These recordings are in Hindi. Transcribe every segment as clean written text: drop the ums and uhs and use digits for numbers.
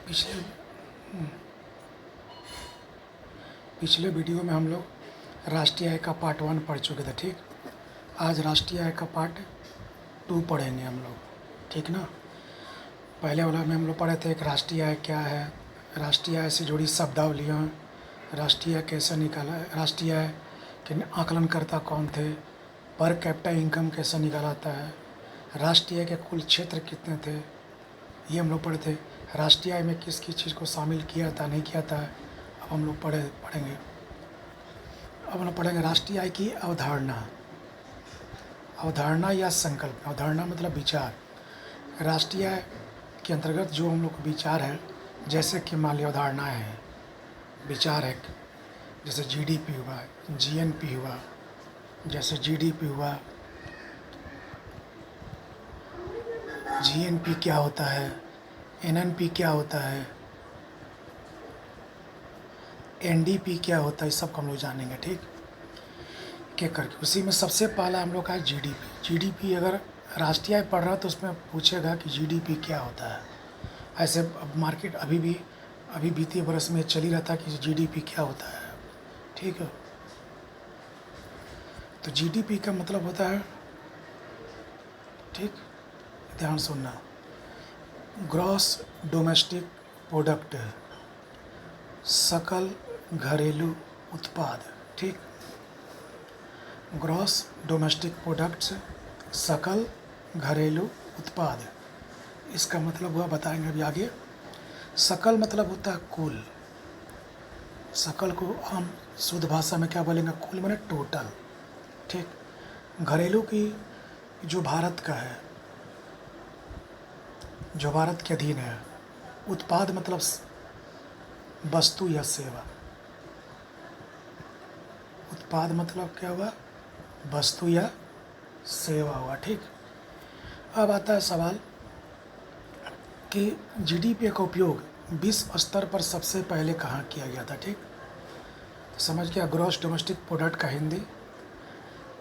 पिछले पिछले वीडियो में हम लोग राष्ट्रीय आय का पार्ट 1 पढ़ चुके थे। ठीक, आज राष्ट्रीय आय का पार्ट 2 पढ़ेंगे हम लोग। ठीक ना। पहले वाला में हम लोग पढ़े थे कि राष्ट्रीय आय क्या है, राष्ट्रीय आय से जुड़ी शब्दावलियाँ, राष्ट्रीय आय कैसे निकाला, राष्ट्रीय आय के आकलनकर्ता कौन थे, पर कैपिटा इनकम कैसे निकाला जाता है, राष्ट्रीय आय के कुल क्षेत्र कितने थे, ये हम लोग पढ़े थे। राष्ट्रीय आय में किस किस चीज़ को शामिल किया था, नहीं किया था, अब हम लोग पढ़ेंगे। अब हम लोग पढ़ेंगे राष्ट्रीय आय की अवधारणा। अवधारणा या संकल्प। अवधारणा मतलब विचार। राष्ट्रीय आय के अंतर्गत जो हम लोग को विचार है, जैसे कि मान लिया अवधारणाएँ हैं, विचार है, जैसे जीडीपी हुआ, जीएनपी हुआ, जैसे जीडीपी हुआ, जीएनपी क्या होता है, एनएनपी क्या होता है, एनडीपी क्या होता है, इस सब को हम लोग जानेंगे। ठीक, क्या करके उसी में सबसे पहला हम लोग का है जीडीपी। जीडीपी अगर राष्ट्रीय आय पढ़ रहा है तो उसमें पूछेगा कि जीडीपी क्या होता है। ऐसे मार्केट अभी वित्तीय वर्ष में चल ही रहा था कि जीडीपी क्या होता है। ठीक है, तो जीडीपी का मतलब होता है, ठीक, ध्यान सुनना, ग्रॉस डोमेस्टिक प्रोडक्ट, सकल घरेलू उत्पाद। ठीक, ग्रॉस डोमेस्टिक प्रोडक्ट्स, सकल घरेलू उत्पाद, इसका मतलब हुआ, बताएंगे अभी आगे। सकल मतलब होता है कुल। सकल को हम शुद्ध भाषा में क्या बोलेंगे, कुल माने टोटल। ठीक, घरेलू की जो भारत का है, जो भारत के अधीन है। उत्पाद मतलब वस्तु या सेवा। उत्पाद मतलब क्या हुआ, वस्तु या सेवा हुआ। ठीक, अब आता है सवाल कि जीडीपी का उपयोग विश्व स्तर पर सबसे पहले कहाँ किया गया था। ठीक, तो समझ गया, ग्रॉस डोमेस्टिक प्रोडक्ट का हिंदी।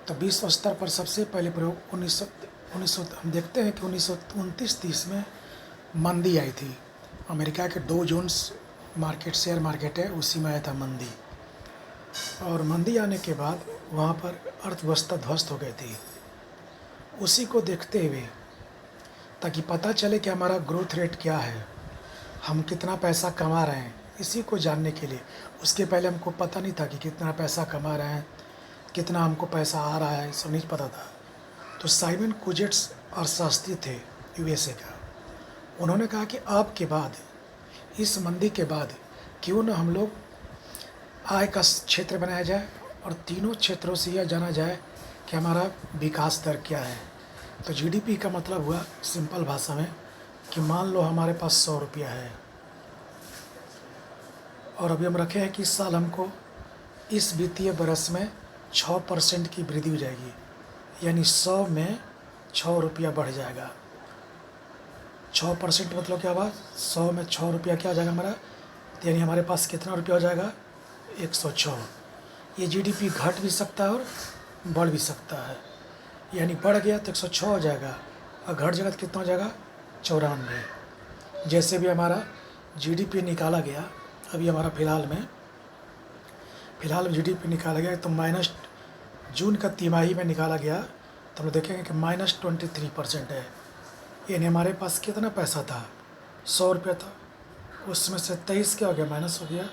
तो विश्व स्तर पर सबसे पहले प्रयोग 1900 हम देखते हैं कि 1929-30 में मंदी आई थी। अमेरिका के डॉ जोन्स मार्केट, शेयर मार्केट है, उसी में आया था मंदी। और मंदी आने के बाद वहाँ पर अर्थव्यवस्था ध्वस्त हो गई थी। उसी को देखते हुए, ताकि पता चले कि हमारा ग्रोथ रेट क्या है, हम कितना पैसा कमा रहे हैं, इसी को जानने के लिए। उसके पहले हमको पता नहीं था कि कितना पैसा कमा रहे हैं, कितना हमको पैसा आ रहा है, सब नहीं पता था। तो साइमन कुजेट्स अर्थशास्त्री थे यूएसए का। उन्होंने कहा कि अब के बाद, इस मंदी के बाद, क्यों न हम लोग आय का क्षेत्र बनाया जाए और तीनों क्षेत्रों से यह जाना जाए कि हमारा विकास दर क्या है। तो जीडीपी का मतलब हुआ सिंपल भाषा में कि मान लो हमारे पास 100 रुपया है और अभी हम रखे हैं कि इस साल हमको इस वित्तीय वर्ष में 6% की वृद्धि हो जाएगी, यानी 100 में 6 रुपया बढ़ जाएगा। 6% मतलब क्या हुआ, 100 में 6 रुपया क्या हो जाएगा हमारा, यानी हमारे पास कितना रुपया हो जाएगा, 106। ये जीडीपी घट भी सकता है और बढ़ भी सकता है। यानी बढ़ गया तो 106 हो जाएगा और घट जाएगा तो कितना हो जाएगा, 94। जैसे भी हमारा जीडीपी निकाला गया, अभी हमारा फ़िलहाल में जीडीपी निकाला गया, तो माइनस जून का तिमाही में निकाला गया, तो हम देखेंगे कि -23% है। यानी हमारे पास कितना पैसा था, 100 रुपया था, उसमें से 23 क्या हो गया, माइनस हो गया।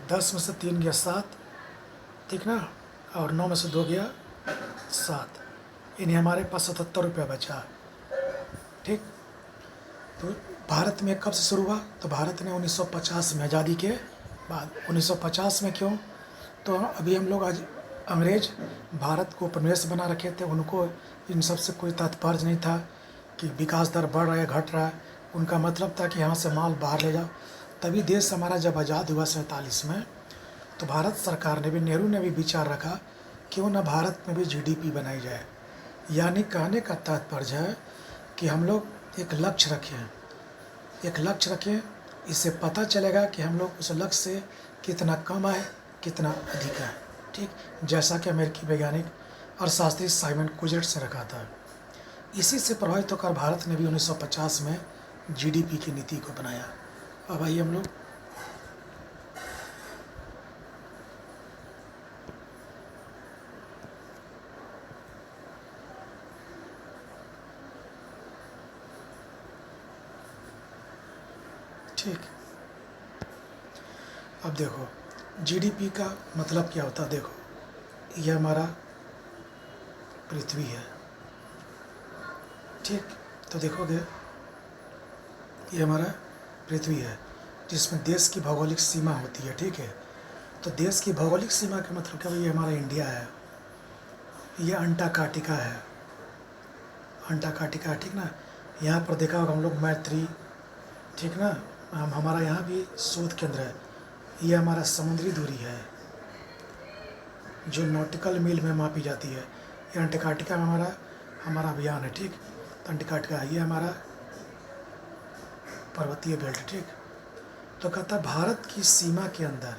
10 में से 3 गया 7, ठीक ना, और 9 में से 2 गया 7, यानी हमारे पास 77 रुपया बचा। ठीक, तो भारत में कब से शुरू हुआ, तो भारत ने 1950 में, आज़ादी के बाद। 1950 में क्यों, तो अभी हम लोग आज अंग्रेज़ भारत को उपनिवेश बना रखे थे। उनको इन सब से कोई तात्पर्य नहीं था कि विकास दर बढ़ रहा है घट रहा है। उनका मतलब था कि यहाँ से माल बाहर ले जाओ। तभी देश हमारा जब आज़ाद हुआ 47 में, तो भारत सरकार ने भी, नेहरू ने भी विचार रखा क्यों ना भारत में भी जीडीपी बनाई जाए। यानी कहने का तात्पर्य है कि हम लोग एक लक्ष्य रखें, इससे पता चलेगा कि हम लोग उस लक्ष्य से कितना कम है, कितना अधिक है। ठीक, जैसा कि अमेरिकी वैज्ञानिक अर्थशास्त्री साइमन कुजेट्स ने रखा था। इसी से प्रभावित होकर भारत ने भी 1950 में जीडीपी की नीति को बनाया। अब आइए हम लोग ठीक। अब देखो जीडीपी का मतलब क्या होता है। देखो ये हमारा पृथ्वी है, ठीक। तो देखोगे ये हमारा पृथ्वी है जिसमें देश की भौगोलिक सीमा होती है, ठीक है। तो देश की भौगोलिक सीमा का मतलब क्या, ये हमारा इंडिया है, ये अंटार्कटिका है, अंटार्कटिका, ठीक ना। यहाँ पर देखा होगा हम लोग मैत्री, ठीक ना। हमारा यहाँ भी शोध केंद्र है। ये हमारा समुद्री दूरी है जो नॉटिकल मील में मापी जाती है। ये अंटार्कटिका में हमारा अभियान है, ठीक। तो अंटार्कटिका ये हमारा पर्वतीय बेल्ट, ठीक। तो कहता भारत की सीमा के अंदर,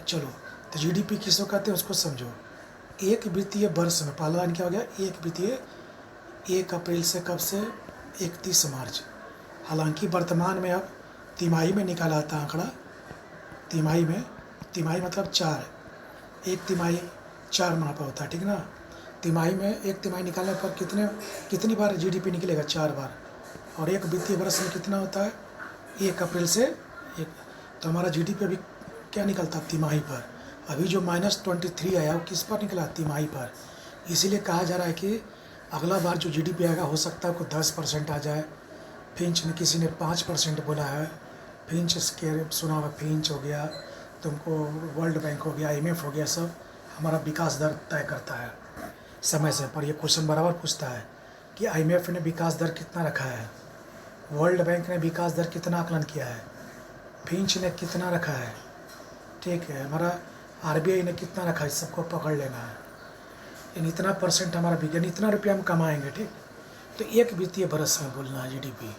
चलो तो जीडीपी किसको कहते हैं उसको समझो। एक वित्तीय वर्ष में, पहला लाइन क्या हो गया, एक वित्तीय, 1 अप्रैल से कब से 31 मार्च। हालांकि वर्तमान में अब तिमाही में निकाला आता आंकड़ा, तिमाही में, तिमाही मतलब 4, एक तिमाही 4 माह पर होता है, ठीक ना। तिमाही में एक तिमाही निकालने पर कितनी बार जीडीपी निकलेगा, 4 बार। और एक वित्तीय वर्ष में कितना होता है, 1 अप्रैल से 1। तो हमारा जीडीपी अभी क्या निकलता है, तिमाही पर। अभी जो -23 आया वो किस पर निकला, तिमाही पर। इसीलिए कहा जा रहा है कि अगला बार जो जीडीपी आएगा हो सकता है कोई 10% आ जाए। फिंच ने, किसी ने 5% बोला है। फिंच के सुना हुआ, फिंच हो गया, तुमको वर्ल्ड बैंक हो गया, IMF हो गया, सब हमारा विकास दर तय करता है समय से। पर ये क्वेश्चन बराबर पूछता है कि IMF ने विकास दर कितना रखा है, वर्ल्ड बैंक ने विकास दर कितना आकलन किया है, फिंच ने कितना रखा है, ठीक है। हमारा RBI ने कितना रखा है, सबको पकड़ लेना है। यानी इतना % हमारा विज्ञान, इतना रुपया हम कमाएंगे, ठीक। तो एक वित्तीय वर्ष में बोलना है जीडीपी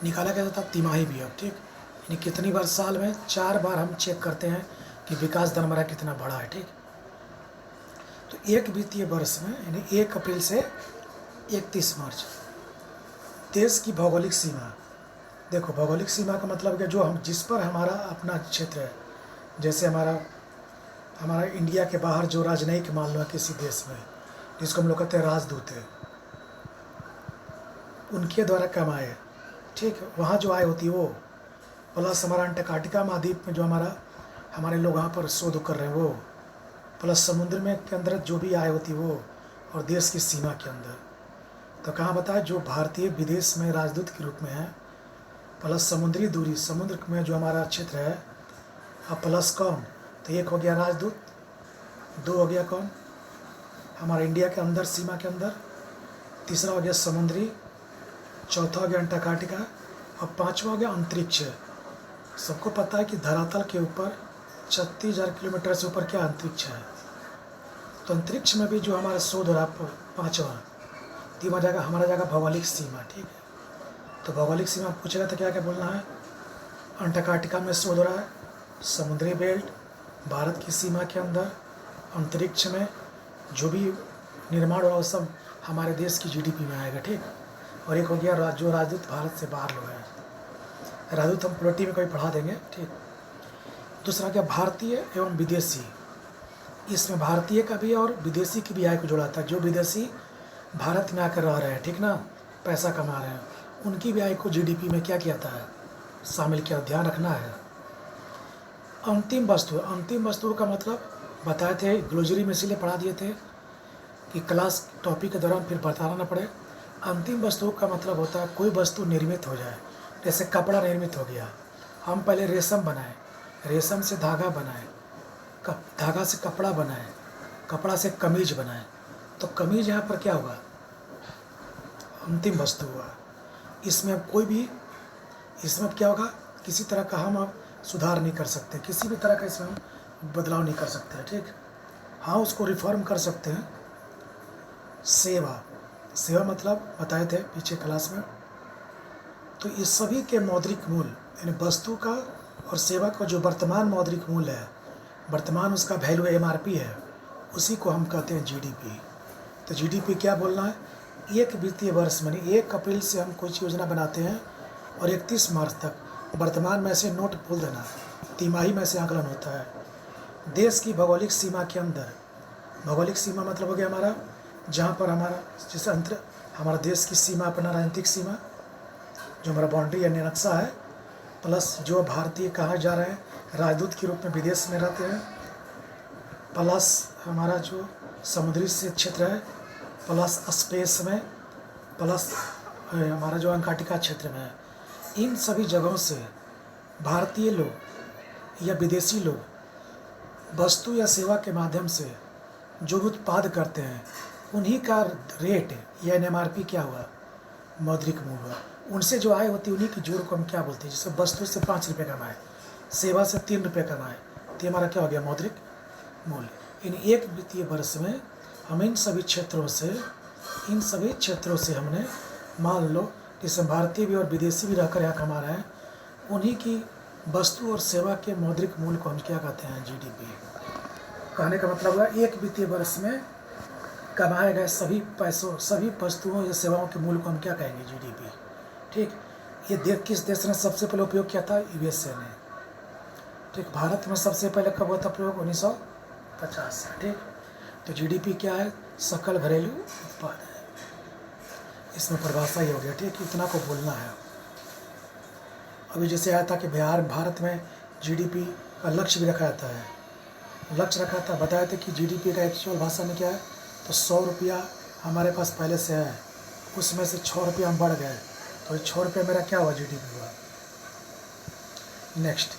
निकाला गया था, तिमाही भी अब, ठीक। यानी कितनी बार साल में, 4 बार हम चेक करते हैं कि विकास दर हमारा कितना बढ़ा है, ठीक। तो एक वित्तीय वर्ष में यानी 1 अप्रैल से 31 मार्च देश की भौगोलिक सीमा। देखो भौगोलिक सीमा का मतलब क्या, जो हम जिस पर हमारा अपना क्षेत्र है। जैसे हमारा इंडिया के बाहर जो राजनयिक मान लो किसी देश में, जिसको हम लोग कहते हैं राजदूत है, उनके द्वारा कमाए, ठीक। वहाँ जो आय होती है वो, प्लस हमारा अंटार्कटिका महाद्वीप में जो हमारे लोग वहाँ पर शोध कर रहे हैं वो, प्लस समुद्र में के अंदर जो भी आय होती है वो, और देश की सीमा के अंदर। तो कहाँ बताया, जो भारतीय विदेश में राजदूत के रूप में है, प्लस समुद्री दूरी, समुद्र में जो हमारा क्षेत्र है, अब प्लस कौन, तो 1 हो गया राजदूत, 2 हो गया कौन, हमारा इंडिया के अंदर सीमा के अंदर, तीसरा हो गया समुद्री, चौथा हो गया अंटार्कटिका, और 5वां हो गया अंतरिक्ष। सबको पता है कि धरातल के ऊपर 36,000 किलोमीटर से ऊपर क्या अंतरिक्ष है। तो अंतरिक्ष में भी जो हमारा शोध हो रहा है 5वां, तीसरा जाएगा हमारा जाएगा भौगोलिक सीमा, ठीक है। तो भौगोलिक सीमा पूछेगा तो क्या क्या बोलना है, अंटार्कटिका में शोध हो रहा है, समुद्री बेल्ट, भारत की सीमा के अंदर, अंतरिक्ष में जो भी निर्माण हो रहा है वो सब हमारे देश की जीडीपी में आएगा, ठीक। और एक हो गया जो राजदूत भारत से बाहर लोग हैं, राजदूत हम पॉलिटी में कभी पढ़ा देंगे, ठीक। दूसरा क्या, भारतीय एवं विदेशी। इसमें भारतीय का भी और विदेशी की भी आय को जोड़ा था। जो विदेशी भारत में आकर रह रहे हैं, ठीक ना, पैसा कमा रहे हैं, उनकी भी आय को जीडीपी में क्या किया था, शामिल किया, ध्यान रखना है। अंतिम वस्तु, अंतिम वस्तु का मतलब बताए थे ग्लोजरी में, इसीलिए पढ़ा दिए थे कि क्लास टॉपिक के दौरान फिर बताना ना पड़े। अंतिम वस्तु का मतलब होता है कोई वस्तु निर्मित हो जाए, जैसे कपड़ा निर्मित हो गया, हम पहले रेशम बनाए, रेशम से धागा बनाए, धागा से कपड़ा बनाए, कपड़ा से कमीज बनाए, तो कमीज यहाँ पर क्या हुआ, अंतिम वस्तु हुआ। इसमें अब कोई भी, इसमें अब क्या होगा, किसी तरह का हम अब सुधार नहीं कर सकते, किसी भी तरह का इसमें हम बदलाव नहीं कर सकते, ठीक। हाँ उसको रिफॉर्म कर सकते हैं। सेवा, सेवा मतलब बताए थे पीछे क्लास में। तो इस सभी के मौद्रिक मूल्य यानी वस्तु का और सेवा का जो वर्तमान मौद्रिक मूल्य है, वर्तमान उसका वैल्यू MRP है, उसी को हम कहते हैं जीडीपी। तो जीडीपी क्या बोलना है, एक वित्तीय वर्ष में 1 अप्रैल से हम कुछ योजना बनाते हैं और 31 मार्च तक वर्तमान में से नोट भूल देना, तिमाही में से आकलन होता है। देश की भौगोलिक सीमा के अंदर, भौगोलिक सीमा मतलब हो गया हमारा जहाँ पर हमारा जैसे अंतर हमारा देश की सीमा, अपना राजनीतिक सीमा जो हमारा बाउंड्री या नक्शा है, प्लस जो भारतीय कहाँ जा रहे हैं, राजदूत के रूप में विदेश में रहते हैं, प्लस हमारा जो समुद्री से क्षेत्र है, प्लस स्पेस में, प्लस हमारा जो अंटार्कटिका क्षेत्र में है। इन सभी जगहों से भारतीय लोग या विदेशी लोग वस्तु या सेवा के माध्यम से जो भी उत्पाद करते हैं उन्हीं का रेट या एमआरपी क्या हुआ, मौद्रिक मूल्य हुआ। उनसे जो आय होती है उन्हीं की जोड़ को हम क्या बोलते हैं। जैसे वस्तु से 5 रुपये कमाए, सेवा से 3 रुपये कमाए, तो हमारा क्या हो गया, मौद्रिक मूल्य। इन एक वित्तीय वर्ष में हम इन सभी क्षेत्रों से हमने मान लो जैसे भारतीय भी और विदेशी भी रहकर यहाँ कमा रहे हैं, उन्हीं की वस्तु और सेवा के मौद्रिक मूल्य को हम क्या कहते हैं, जीडीपी। कहने का मतलब है एक वित्तीय वर्ष में कमाए गए सभी पैसों, सभी वस्तुओं या सेवाओं के मूल्य को हम क्या कहेंगे, जीडीपी। ठीक, ये किस देश ने सबसे पहले उपयोग किया था, यूएसए ने। ठीक, भारत में सबसे पहले कब हुआ था प्रयोग, 1950। ठीक, तो जीडीपी क्या है, सकल घरेलू उत्पाद है, इसमें परिभाषा ही हो गया। ठीक, इतना को बोलना है। अभी जैसे आया था कि भारत में जीडीपी का लक्ष्य भी रखा जाता है, लक्ष्य रखा था, बताया था कि जीडीपी का एक्चुअल भाषा में क्या है, तो 100 रुपया हमारे पास पहले से है, उसमें से 6 रुपया हम बढ़ गए, तो 6 रुपये मेरा क्या हुआ, जीडीपी हुआ। नेक्स्ट,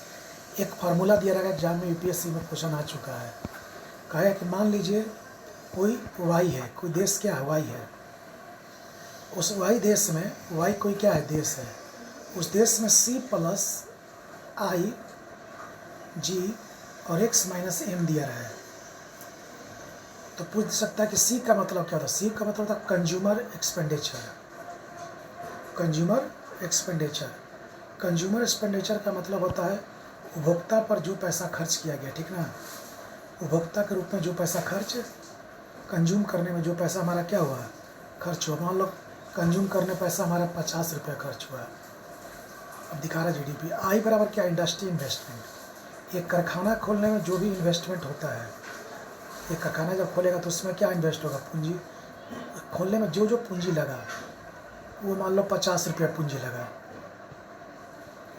एक फार्मूला दिया रहेगा एग्जाम में, यूपीएससी में क्वेश्चन आ चुका है। कहा है कि मान लीजिए कोई वाई है, कोई देश क्या है, वाई है। उस वाई देश में, वाई कोई क्या है, देश है, उस देश में C प्लस I G और X माइनस M दिया रहा है। तो पूछ सकता है कि C का मतलब क्या था। C का मतलब था consumer expenditure. Consumer expenditure, consumer expenditure का मतलब होता है उपभोक्ता पर जो पैसा खर्च किया गया। ठीक ना, उपभोक्ता के रूप में जो पैसा खर्च, कंज्यूम करने में जो पैसा हमारा क्या हुआ, खर्च हुआ। मान लो कंज्यूम करने पैसा हमारा 50 रुपये खर्च हुआ। अब दिखा रहा जीडीपी। आई बराबर क्या, इंडस्ट्री इन्वेस्टमेंट। एक कारखाना खोलने में जो भी इन्वेस्टमेंट होता है, एक कारखाना जब खोलेगा तो उसमें क्या इन्वेस्ट होगा, पूंजी। खोलने में जो पूंजी लगा वो मान लो 50 रुपया पूंजी लगा।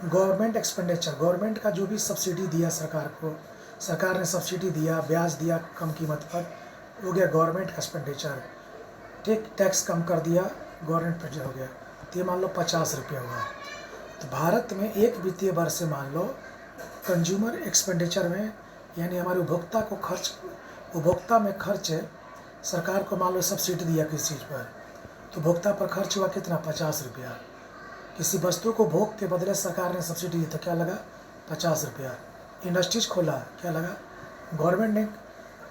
गवर्नमेंट एक्सपेंडिचर, गवर्नमेंट का जो भी सब्सिडी दिया सरकार को, सरकार ने सब्सिडी दिया, ब्याज दिया कम कीमत पर, हो गया गवर्नमेंट एक्सपेंडिचर। ठीक, टैक्स कम कर दिया, गवर्नमेंट एक्सपेंडिचर हो गया, तो ये मान लो 50 रुपया हुआ। तो भारत में एक वित्तीय वर्ष से मान लो कंज्यूमर एक्सपेंडिचर में, यानी हमारे उपभोक्ता को खर्च, उपभोक्ता में खर्च है, सरकार को मान लो सब्सिडी दिया किसी चीज़ पर, तो उपभोक्ता पर खर्च हुआ कितना, 50 रुपया। किसी वस्तु को भोग के बदले सरकार ने सब्सिडी दी तो क्या लगा, 50 रुपया। इंडस्ट्रीज खोला, क्या लगा, गवर्नमेंट ने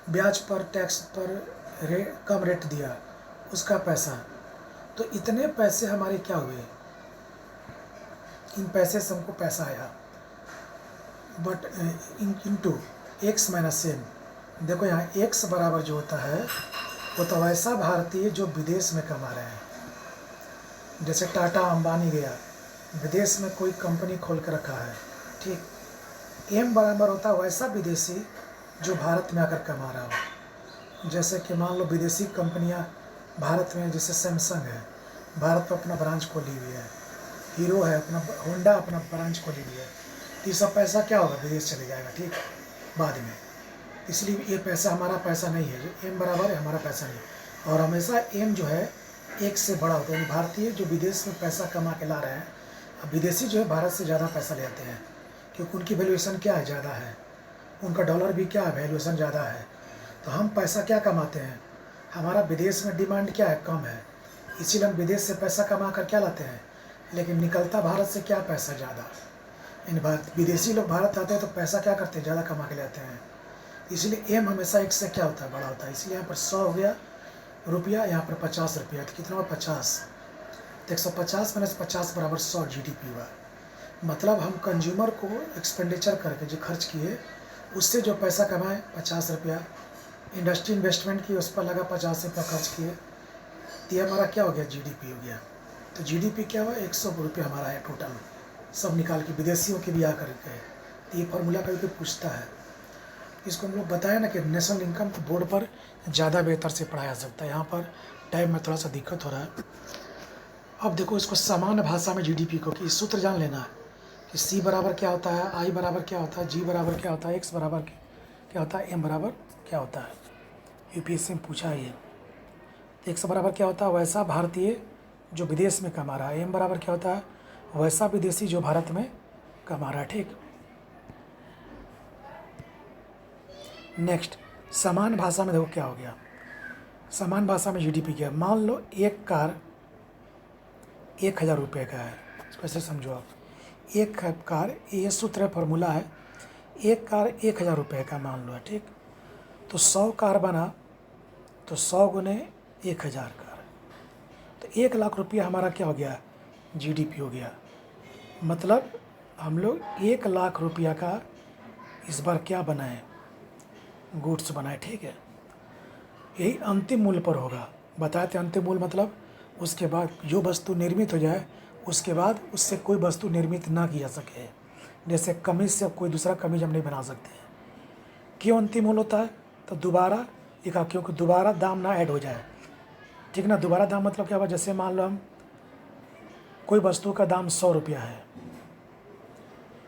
ब्याज पर, टैक्स पर कम रेट दिया, उसका पैसा। तो इतने पैसे हमारे क्या हुए, इन पैसे से हमको पैसा आया, but into X minus M. देखो यहाँ एक्स बराबर जो होता है वो तो वैसा भारतीय जो विदेश में कमा रहे हैं। जैसे टाटा अंबानी गया, विदेश में कोई कंपनी खोल कर रखा है। ठीक, एम बराबर होता है वैसा विदेशी जो भारत में आकर कमा रहा हो। जैसे कि मान लो विदेशी कंपनियां भारत में, जैसे सैमसंग है, भारत में अपना ब्रांच खोली हुई है, हीरो है अपना, होंडा अपना ब्रांच खोली हुई है, तो ये सब पैसा क्या होगा, विदेश चले जाएगा। ठीक, बाद में। इसलिए ये पैसा हमारा पैसा नहीं है, जो एम बराबर है हमारा पैसा नहीं। और हमेशा एम जो है एक से बड़ा होता है, यानी भारतीय जो विदेश में पैसा कमा के ला रहे हैं, अब विदेशी जो है भारत से ज़्यादा पैसा ले आते हैं, क्योंकि उनकी वैल्यूएशन क्या है, ज़्यादा है, उनका डॉलर भी क्या है, वैल्यूएशन ज़्यादा है। तो हम पैसा क्या कमाते हैं, हमारा विदेश में डिमांड क्या है, कम है, इसीलिए हम विदेश से पैसा कमा कर क्या लाते हैं, लेकिन निकलता भारत से क्या, पैसा ज़्यादा। इन विदेशी लोग भारत आते हैं तो पैसा क्या करते हैं, ज़्यादा कमा के लाते हैं। इसलिए एम हमेशा एक से क्या होता है, बड़ा होता है। इसलिए यहाँ पर 100 हो गया रुपया, यहाँ पर 50 रुपया, तो कितना हुआ, 50। तो 150 माइनस 50 बराबर 100 जीडीपी हुआ। मतलब हम कंज्यूमर को एक्सपेंडिचर करके जो खर्च किए, उससे जो पैसा कमाए 50 रुपया, इंडस्ट्री इन्वेस्टमेंट की उस पर लगा 50 रुपया खर्च किए, तो ये हमारा क्या हो गया, जीडीपी हो गया। तो जीडीपी क्या हुआ, 100 रुपये हमारा है टोटल। सब निकाल के विदेशियों के भी आकर गए। तो ये फार्मूला कभी कोई पूछता है, इसको हम लोग बताया ना कि नेशनल इनकम को बोर्ड पर ज़्यादा बेहतर से पढ़ाया जा सकता है। यहाँ पर टाइम में थोड़ा सा दिक्कत हो रहा है। अब देखो इसको सामान्य भाषा में जीडीपी को कि सूत्र जान लेना है कि सी बराबर क्या होता है, आई बराबर क्या होता है, जी बराबर क्या होता है, एक्स बराबर क्या होता है, एम बराबर क्या होता है। यूपीएससी में पूछा है ये। एक्स बराबर क्या होता है, वैसा भारतीय जो विदेश में कमा रहा है। एम बराबर क्या होता है, वैसा विदेशी जो भारत में कमा रहा है। ठीक, नेक्स्ट समान भाषा में देखो क्या हो गया। समान भाषा में जीडीपी क्या, मान लो एक कार 1000 रुपये का है। कैसे समझो आप, एक कार, ये सूत्र है, फार्मूला है, एक कार 1000 रुपये का मान लो है। ठीक, तो 100 कार बना तो 100 गुने 1000 कार, तो 1 लाख रुपया हमारा क्या हो गया, जीडीपी हो गया। मतलब हम लोग 1 लाख रुपया का इस बार क्या बनाए, गुड्स बनाए। ठीक है, यही अंतिम मूल्य पर होगा। बताए थे अंतिम मूल्य मतलब उसके बाद जो वस्तु निर्मित हो जाए उसके बाद उससे कोई वस्तु निर्मित ना की जा सके। जैसे कमीज से कोई दूसरा कमीज हम नहीं बना सकते। क्यों अंतिम मूल्य होता है, तो दोबारा लिखा, क्योंकि दोबारा दाम ना ऐड हो जाए। ठीक ना, दोबारा दाम मतलब क्या हुआ, जैसे मान लो हम कोई वस्तु का दाम 100 रुपया है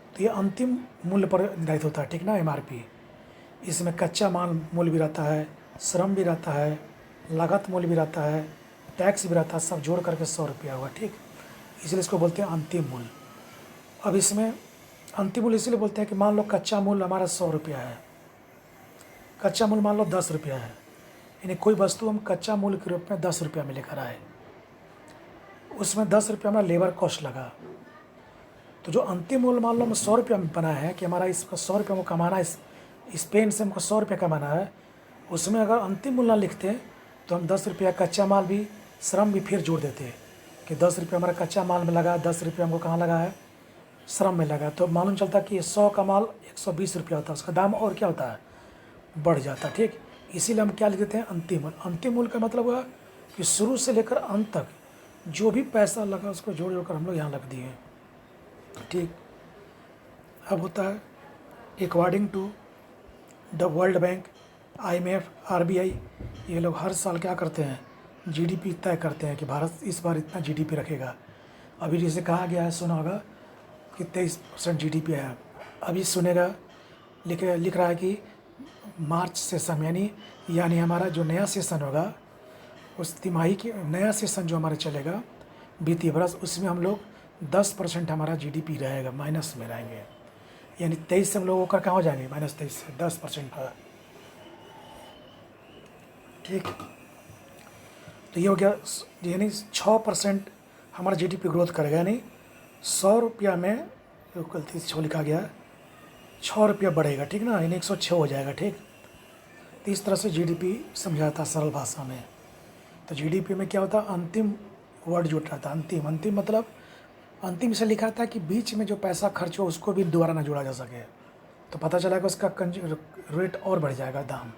तो ये अंतिम मूल्य पर निर्धारित होता है। ठीक ना, एमआरपी। इसमें कच्चा माल मूल्य भी रहता है, श्रम भी रहता है, लागत मूल्य भी रहता है, टैक्स भी रहता है, सब जोड़ करके 100 रुपया हुआ। ठीक, इसलिए इसको बोलते हैं अंतिम मूल्य। अब इसमें अंतिम मूल्य इसलिए बोलते हैं कि मान लो कच्चा मूल्य हमारा 100 रुपया है, कच्चा मूल्य मान लो 10 रुपया है, यानी कोई वस्तु हम कच्चा मूल्य के रूप में 10 रुपया में लेकर आए, उसमें 10 रुपया हमारा लेबर कॉस्ट लगा। तो जो अंतिम मूल्य मान लो हम 100 रुपया में बना है कि हमारा इसका 100 रुपया को कमाना है, इस पेन से हमको 100 रुपया कमाना है, उसमें अगर अंतिम मूल्य ना लिखते तो हम 10 रुपया कच्चा माल भी, श्रम भी फिर जोड़ देते कि 10 रुपया हमारा कच्चा माल में लगा, 10 रुपया हमको कहाँ लगा है, श्रम में लगा। तो मालूम चलता कि 100 का माल 120 रुपया होता है, उसका दाम और क्या होता है, बढ़ जाता है। ठीक, इसीलिए हम क्या लिख देते हैं, अंतिम मूल्य। अंतिम मूल्य का मतलब हुआ कि शुरू से लेकर अंत तक जो भी पैसा लगा उसको जोड़ जोड़ कर हम लोग यहाँ रख दिए। ठीक, अब होता है according to the World Bank, IMF, RBI, ये लोग हर साल क्या करते हैं, जीडीपी तय करते हैं कि भारत इस बार इतना जीडीपी रखेगा। अभी जैसे कहा गया है, सुना होगा कि 23% जीडीपी है। अभी सुनेगा लिख रहा है कि मार्च सेशन यानी हमारा जो नया सेशन होगा, उस तिमाही की नया सेशन जो हमारा चलेगा वित्तीय वर्ष, उसमें हम लोग 10% हमारा जीडीपी रहेगा, माइनस में रहेंगे। यानी 23 से हम लोग होकर कहाँ हो जाएंगे, -23 से 10% का। ठीक, तो ये हो गया, यानी 6% हमारा जीडीपी ग्रोथ करेगा। यानी 100 रुपया में, गलती से 6 लिखा गया, 6 रुपया बढ़ेगा। ठीक ना, यानी 106 हो जाएगा। ठीक, तो इस तरह से जीडीपी समझाता सरल भाषा में। तो जीडीपी में क्या होता है, अंतिम वर्ड जुड़ रहता है, अंतिम। अंतिम मतलब अंतिम से लिखा था कि बीच में जो पैसा खर्च हो उसको भी दोबारा ना जोड़ा जा सके, तो पता चला कि उसका रेट और बढ़ जाएगा, दाम।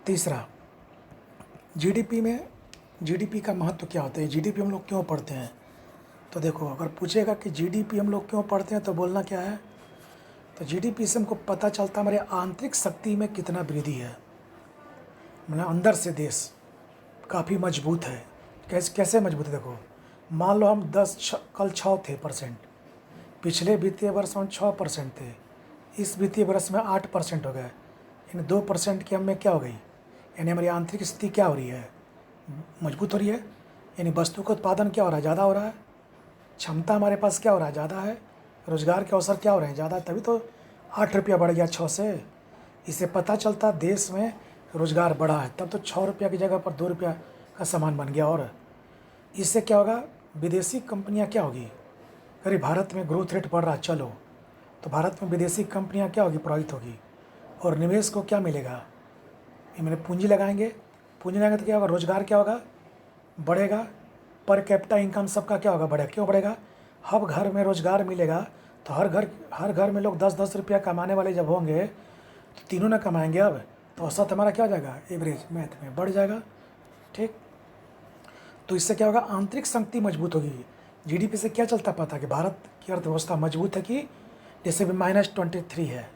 तीसरा, जीडीपी में जीडीपी का महत्व क्या होता है, जीडीपी हम लोग क्यों पढ़ते हैं। तो देखो, अगर पूछेगा कि जीडीपी हम लोग क्यों पढ़ते हैं तो बोलना क्या है, तो जीडीपी से हमको पता चलता है हमारे आंतरिक शक्ति में कितना वृद्धि है, मतलब अंदर से देश काफ़ी मजबूत है। कैसे मजबूत है, देखो मान लो हम कल 6 थे %, पिछले वित्तीय वर्ष में 6% थे, इस वित्तीय वर्ष में 8% हो गए, यानी 2% की हमें क्या हो गई, यानी हमारी आंतरिक स्थिति क्या हो रही है, मजबूत हो रही है। यानी वस्तु का उत्पादन क्या हो रहा है, ज़्यादा हो रहा है, क्षमता हमारे पास क्या हो रहा है, ज़्यादा है, रोज़गार के अवसर क्या हो रहे हैं, ज़्यादा, तभी तो 8 रुपया बढ़ गया 6 से। इससे पता चलता देश में रोज़गार बढ़ा है, तब तो 6 रुपया की जगह पर 2 रुपया का सामान बन गया। और इससे क्या होगा, विदेशी कंपनियां क्या होगी, अरे भारत में ग्रोथ रेट बढ़ रहा है, चलो, तो भारत में विदेशी कंपनियां क्या होगी, प्रभावित होगी, और निवेश को क्या मिलेगा, ये मैंने पूंजी लगाएंगे तो क्या होगा, रोज़गार क्या होगा, बढ़ेगा, पर कैपिटा इनकम सबका क्या होगा, बढ़ेगा। क्यों बढ़ेगा, हर घर में रोज़गार मिलेगा तो हर घर में लोग 10-10 रुपया कमाने वाले जब होंगे तो तीनों ना कमाएंगे। अब तो औसत हमारा क्या हो जाएगा, एवरेज मैथ में बढ़ जाएगा। ठीक, तो इससे क्या होगा, आंतरिक शक्ति मजबूत होगी, जीडीपी से क्या चलता पता कि भारत की अर्थव्यवस्था मजबूत है कि जैसे भी -23 है,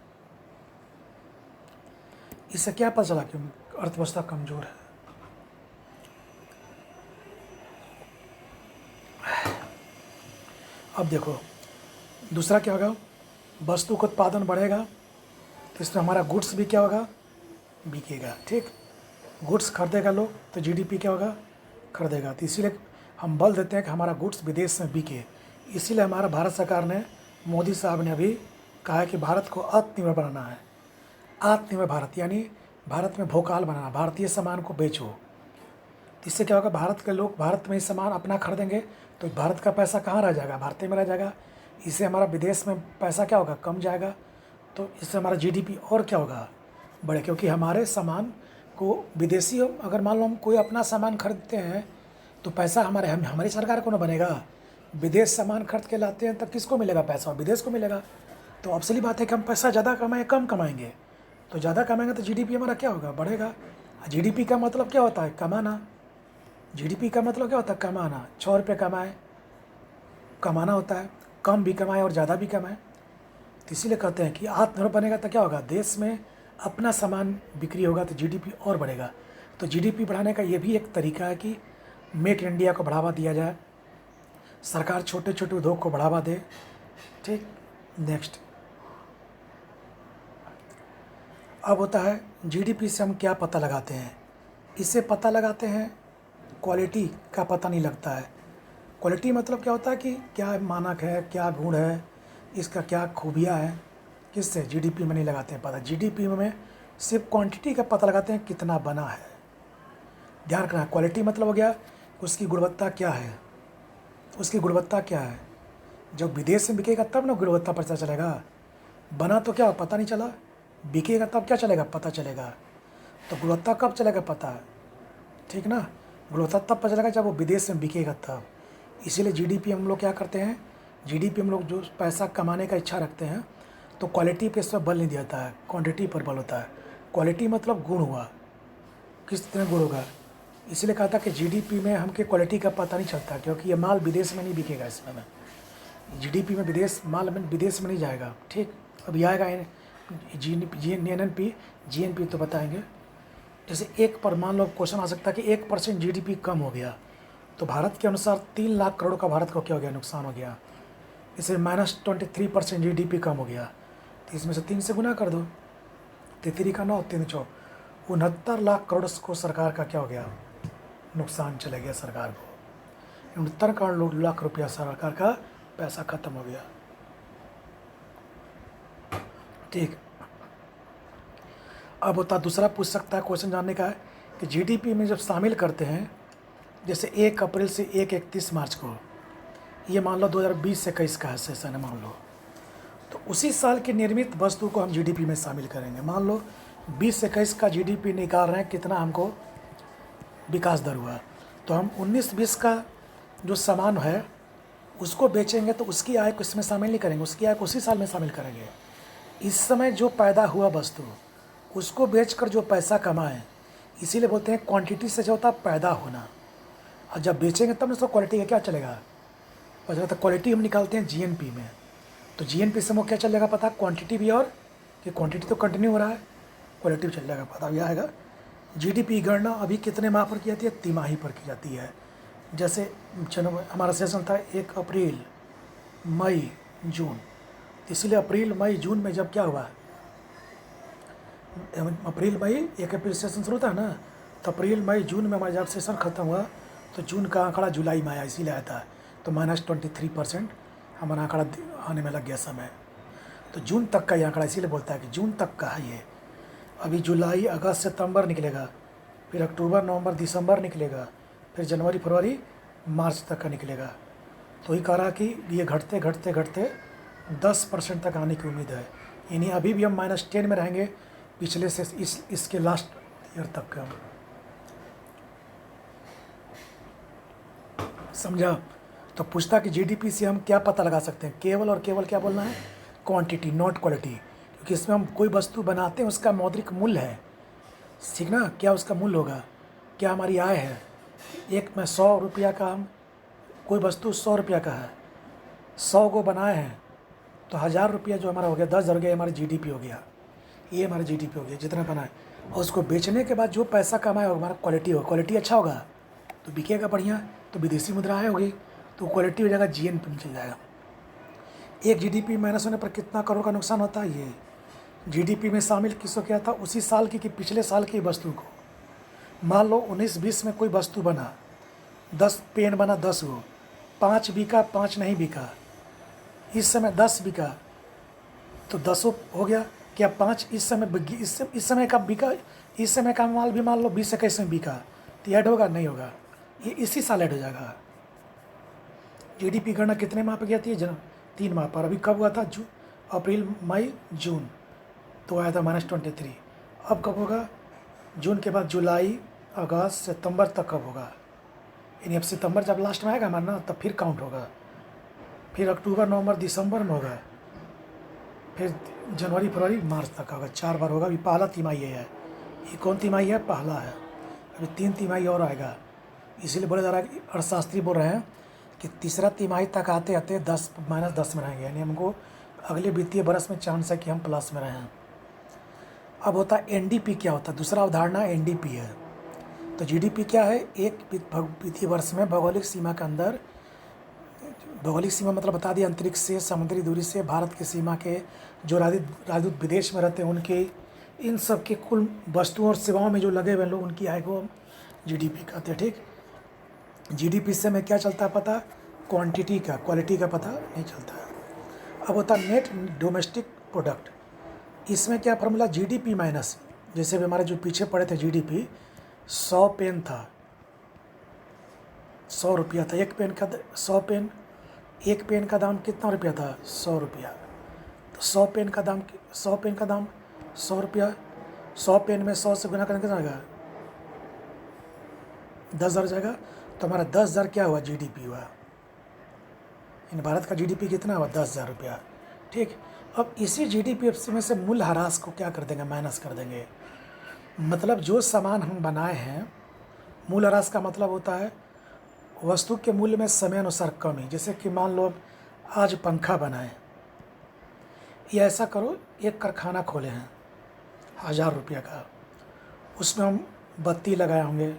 इससे क्या पता चला कि अर्थव्यवस्था कमज़ोर है। अब देखो दूसरा क्या होगा, वस्तु का उत्पादन बढ़ेगा तो इसमें हमारा गुड्स भी क्या होगा, बिकेगा। ठीक, गुड्स खरीदेगा लोग तो जीडीपी क्या होगा, खरीदेगा। तो इसीलिए हम बल देते हैं कि हमारा गुड्स विदेश में बिके। इसीलिए हमारा भारत सरकार ने, मोदी साहब ने अभी कहा है कि भारत को आत्मनिर्भर बनाना है। आत्मनिर्भर भारत यानी भारत में भोकाल बनाना, भारतीय सामान को बेचो। तो इससे क्या होगा, भारत के लोग भारत में ही सामान अपना खरीदेंगे तो भारत का पैसा कहाँ रह जाएगा, भारत में रह जाएगा। इससे हमारा विदेश में पैसा क्या होगा, कम जाएगा। तो इससे हमारा जीडीपी और क्या होगा, बढ़े, क्योंकि हमारे सामान को विदेशी, अगर मान लो हम कोई अपना सामान खरीदते हैं तो पैसा हमारी सरकार को ना बनेगा। विदेश सामान खरीद के लाते हैं तब किसको मिलेगा पैसा, विदेश को मिलेगा। तो अब सही बात है कि हम पैसा ज़्यादा कमाएं, कम कमाएंगे तो ज़्यादा कमाएंगे तो जीडीपी हमारा क्या होगा, बढ़ेगा। जीडीपी का मतलब क्या होता है, कमाना। जीडीपी का मतलब क्या होता है, कमाना। 6 रुपये कमाए, कमाना होता है, कम भी कमाए और ज़्यादा भी कमाए। तो इसीलिए कहते हैं कि आत्मनिर्भर बनेगा तो क्या होगा, देश में अपना सामान बिक्री होगा तो जीडीपी और बढ़ेगा। तो जीडीपी बढ़ाने का ये भी एक तरीका है कि मेक इन इंडिया को बढ़ावा दिया जाए, सरकार छोटे छोटे उद्योग को बढ़ावा दे। ठीक, नेक्स्ट अब होता है जीडीपी से हम क्या पता लगाते हैं। इससे पता लगाते हैं, क्वालिटी का पता नहीं लगता है। क्वालिटी मतलब क्या होता है कि क्या मानक है, क्या गुण है, इसका क्या खूबियाँ है, किससे, जीडीपी में नहीं लगाते हैं पता। जीडीपी में सिर्फ क्वांटिटी का पता लगाते हैं, कितना बना है। ध्यान रखना, क्वालिटी मतलब हो गया उसकी गुणवत्ता क्या है, उसकी गुणवत्ता क्या है। जब विदेश में बिकेगा तब ना गुणवत्ता पता चलेगा। बना तो क्या पता नहीं चला, बिकेगा तब क्या चलेगा, पता चलेगा। तो गुणवत्ता कब चलेगा पता, ठीक ना। गुणवत्ता तब पता चलेगा जब वो विदेश में बिकेगा तब। इसीलिए जीडीपी हम लोग क्या करते हैं, जीडीपी हम लोग जो पैसा कमाने का इच्छा रखते हैं तो क्वालिटी पे इस पर बल नहीं दिया जाता है, क्वांटिटी पर बल होता है। क्वालिटी मतलब गुण हुआ, किस तरह गुण होगा। इसलिए कहा था कि जीडीपी में हमके क्वालिटी का पता नहीं चलता, क्योंकि ये माल विदेश में नहीं बिकेगा। इसमें में जीडीपी में विदेश माल में विदेश में नहीं जाएगा। ठीक, अभी आएगा जीएनपी तो बताएंगे। जैसे एक पर मान लो क्वेश्चन आ सकता है कि 1% जीडीपी कम हो गया तो भारत के अनुसार 3 लाख करोड़ का भारत को क्या हो गया, नुकसान हो गया। इसे -23% जीडीपी कम हो गया तो इसमें से 3 से गुना कर दो, 3 का 9, 3 चौ 69 लाख करोड़ को सरकार का क्या हो गया, नुकसान चले गया सरकार को। 69 लाख रुपया सरकार का पैसा खत्म हो गया। ठीक, अब होता दूसरा पूछ सकता है क्वेश्चन जानने का है कि जीडीपी में जब शामिल करते हैं, जैसे 1 अप्रैल से 31 मार्च को, ये मान लो 2020 से 21 का है सेशन है मान लो, तो उसी साल की निर्मित वस्तु को हम जीडीपी में शामिल करेंगे। मान लो 20 से 21 का जीडीपी निकाल रहे हैं, कितना हमको विकास दर हुआ, तो हम 19-20 का जो सामान है उसको बेचेंगे तो उसकी आय को इसमें शामिल नहीं करेंगे, उसकी आय को उसी साल में शामिल करेंगे। इस समय जो पैदा हुआ वस्तु उसको बेचकर जो पैसा कमाएं, इसीलिए बोलते हैं क्वांटिटी से जो होता है पैदा होना, और जब बेचेंगे तब ना उसको क्वालिटी का क्या चलेगा, और जब तक क्वालिटी हम निकालते हैं जीएनपी में, तो जीएनपी से हमको क्या चलेगा पता, क्वांटिटी भी, और कि क्वांटिटी तो कंटिन्यू हो रहा है, क्वालिटी भी चल जाएगा पता भी आएगा। जीडीपी गणना अभी कितने माह पर की जाती है, तिमाही पर की जाती है। जैसे चलो हमारा सेशन था 1 अप्रैल, मई, जून, इसलिए अप्रैल मई जून में जब क्या हुआ, अप्रैल मई 1 अप्रैल सेशन शुरू था ना, तो अप्रैल मई जून में हमारा जब सेशन ख़त्म हुआ तो जून का आंकड़ा जुलाई में आया, इसीलिए आया था। तो -23% हमारा आंकड़ा आने में लग गया समय। तो जून तक का ये आंकड़ा इसीलिए बोलता है कि जून तक का है ये। अभी जुलाई, अगस्त, सितंबर निकलेगा, फिर अक्टूबर, नवंबर, दिसंबर निकलेगा, फिर जनवरी, फरवरी, मार्च तक का निकलेगा। तो ही कह रहा कि ये घटते घटते घटते 10% तक आने की उम्मीद है। यानी अभी भी हम -10 में रहेंगे पिछले से इसके लास्ट ईयर तक का। समझा। तो पूछता कि जीडीपी से हम क्या पता लगा सकते हैं, केवल और केवल क्या बोलना है, क्वांटिटी नॉट क्वालिटी, क्योंकि इसमें हम कोई वस्तु बनाते हैं उसका मौद्रिक मूल्य है, ठीक ना, क्या उसका मूल्य होगा, क्या हमारी आय है। एक में 100 रुपया का हम कोई वस्तु 100 रुपया का है, 100 को बनाए हैं, तो 1000 रुपया जो हमारा हो गया, 10 हो गया, हमारा जीडीपी हो गया, ये हमारा जीडीपी हो गया जितना बनाए। और उसको बेचने के बाद जो पैसा कमाए हमारा क्वालिटी हो, क्वालिटी अच्छा होगा तो बिकेगा बढ़िया, तो विदेशी मुद्राएं होगी तो क्वालिटी हो जाएगा, जीएनपी में चल जाएगा। एक जीडीपी माइनस होने पर कितना करोड़ का नुकसान होता है, ये जीडीपी में शामिल किसको किया था, उसी साल की कि पिछले साल की वस्तु को। मान लो 19-20 में कोई वस्तु बना, 10 पेन बना, 10 गो, 5 बिका, 5 नहीं बिका, इस समय 10 बिका तो 10 हो गया, क्या 5 इस समय इस समय का बिका, इस समय का माल भी मान लो 20-21 में बिका, तो ऐड होगा नहीं होगा, ये इसी साल ऐड हो जाएगा। जीडीपी गणना कितने माह पर गया थी, 3 माह पर। अभी कब हुआ था, अप्रैल मई जून, तो आया था -23। अब कब होगा, जून के बाद जुलाई अगस्त सितंबर तक कब होगा, यानी अब सितंबर जब लास्ट में आएगा मानना, तब फिर काउंट होगा, फिर अक्टूबर नवंबर दिसंबर में होगा, फिर जनवरी फरवरी मार्च तक होगा, 4 बार होगा। अभी पहला तिमाही है, ये कौन तिमाही है, पहला है, अभी 3 तिमाही और आएगा। इसीलिए बोला जा रहा है कि अर्थशास्त्री बोल रहे हैं कि तीसरा तिमाही तक आते आते 10 -10 में रहेंगे, यानी हमको अगले वित्तीय वर्ष में चांस है कि हम प्लस में रहें। अब होता है एनडीपी, क्या होता है, दूसरा अवधारणा एनडीपी है। तो जीडीपी क्या है, एक वित्तीय वर्ष में भौगोलिक सीमा के अंदर, भौगोलिक सीमा मतलब बता दिया, अंतरिक्ष से, समुद्री दूरी से, भारत की सीमा के जो राजदूत विदेश में रहते हैं उनके, इन सब के कुल वस्तुओं और सेवाओं में जो लगे हुए लोग, उनकी आय को जीडीपी कहते हैं। ठीक, जीडीपी से हमें क्या चलता है पता, क्वांटिटी का, क्वालिटी का पता नहीं चलता है। अब होता है नेट डोमेस्टिक प्रोडक्ट, इसमें क्या फार्मूला, जीडीपी माइनस, जैसे भी हमारे जो पीछे पड़े थे जीडीपी, 100 पेन था, 100 रुपया था एक पेन का, 100 पेन, एक पेन का दाम कितना रुपया था, 100 रुपया, तो 100 पेन का दाम 100 रुपया, 100 पेन में 100 से गुना करने कितना आएगा, 10,000 जाएगा, तो हमारा 10,000 क्या हुआ, जीडीपी हुआ। इन भारत का जीडीपी कितना हुआ, 10,000 रुपया। ठीक, अब इसी जीडीपी में से मूल्यह्रास को क्या कर देंगे, माइनस कर देंगे। मतलब जो सामान हम बनाए हैं, मूल्यह्रास का मतलब होता है वस्तु के मूल्य में समय अनुसार कमी। जैसे कि मान लो आज पंखा बनाए, या ऐसा करो एक कारखाना खोले हैं 1000 रुपया का, उसमें हम बत्ती लगाए होंगे,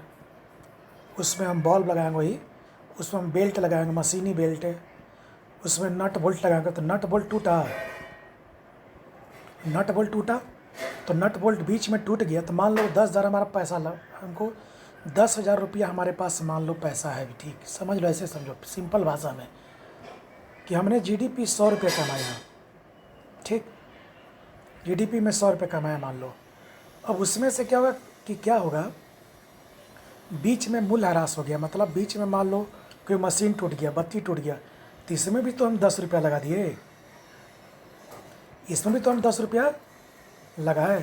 उसमें हम बल्ब लगाएंगे, वही उसमें हम बेल्ट लगाएंगे, मशीनी बेल्ट, उसमें नट बोल्ट लगाएंगे, तो नट बोल्ट टूटा, तो नट बोल्ट बीच में टूट गया, तो मान लो 10,000 हमारा पैसा हमको 10,000 रुपया हमारे पास मान लो पैसा है भी, ठीक समझ लो, ऐसे समझो सिंपल भाषा में कि हमने जीडीपी 100 रुपये कमाया, ठीक, जीडीपी में 100 रुपये कमाया मान लो। अब उसमें से क्या होगा कि क्या होगा, बीच में मूल्यह्रास हो गया, मतलब बीच में मान लो कोई मशीन टूट गया, बत्ती टूट गया, तो इसमें भी तो हम 10 रुपया लगा दिए, इसमें भी तो हम 10 रुपया लगाए,